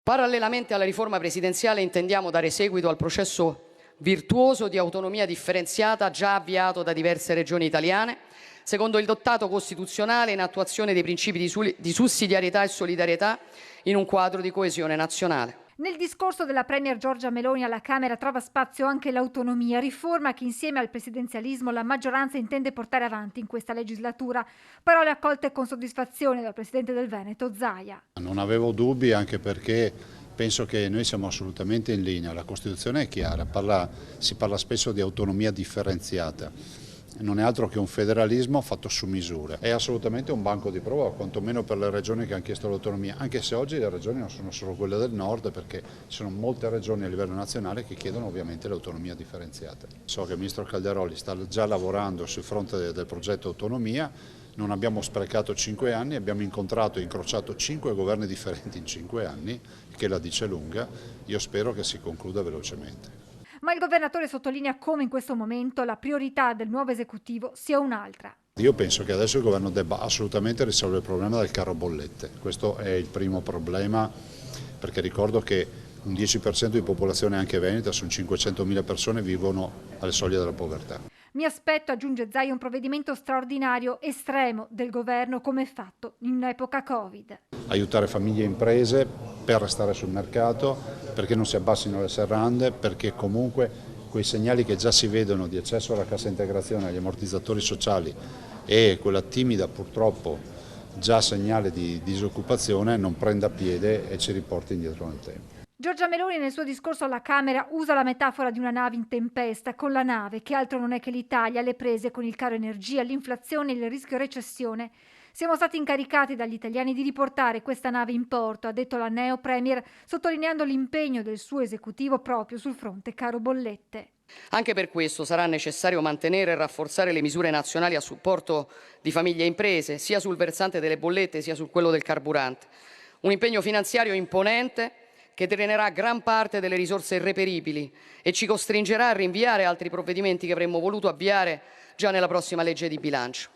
Parallelamente alla riforma presidenziale intendiamo dare seguito al processo virtuoso di autonomia differenziata già avviato da diverse regioni italiane, secondo il dettato costituzionale in attuazione dei principi di sussidiarietà e solidarietà in un quadro di coesione nazionale. Nel discorso della Premier Giorgia Meloni alla Camera trova spazio anche l'autonomia, riforma che insieme al presidenzialismo la maggioranza intende portare avanti in questa legislatura. Parole accolte con soddisfazione dal presidente del Veneto, Zaia. Non avevo dubbi, anche perché penso che noi siamo assolutamente in linea. La Costituzione è chiara, si parla spesso di autonomia differenziata. Non è altro che un federalismo fatto su misura. È assolutamente un banco di prova, quantomeno per le regioni che hanno chiesto l'autonomia, anche se oggi le regioni non sono solo quelle del nord, perché ci sono molte regioni a livello nazionale che chiedono ovviamente l'autonomia differenziata. So che il ministro Calderoli sta già lavorando sul fronte del progetto autonomia. Non abbiamo sprecato 5 anni, abbiamo incontrato e incrociato 5 governi differenti in 5 anni, che la dice lunga. Io spero che si concluda velocemente. Ma il governatore sottolinea come in questo momento la priorità del nuovo esecutivo sia un'altra. Io penso che adesso il governo debba assolutamente risolvere il problema del caro bollette. Questo è il primo problema, perché ricordo che un 10% di popolazione anche veneta, su 500.000 persone, vivono alle soglie della povertà. Mi aspetto, aggiunge Zaia, un provvedimento straordinario, estremo del governo come fatto in epoca Covid. Aiutare famiglie e imprese per restare sul mercato, perché non si abbassino le serrande, perché comunque quei segnali che già si vedono di accesso alla cassa integrazione, agli ammortizzatori sociali e quella timida purtroppo già segnale di disoccupazione non prenda piede e ci riporti indietro nel tempo. Giorgia Meloni nel suo discorso alla Camera usa la metafora di una nave in tempesta, con la nave che altro non è che l'Italia, alle prese con il caro energia, l'inflazione e il rischio recessione. Siamo stati incaricati dagli italiani di riportare questa nave in porto, ha detto la neo Premier, sottolineando l'impegno del suo esecutivo proprio sul fronte caro bollette. Anche per questo sarà necessario mantenere e rafforzare le misure nazionali a supporto di famiglie e imprese, sia sul versante delle bollette sia su quello del carburante. Un impegno finanziario imponente che drenerà gran parte delle risorse irreperibili e ci costringerà a rinviare altri provvedimenti che avremmo voluto avviare già nella prossima legge di bilancio.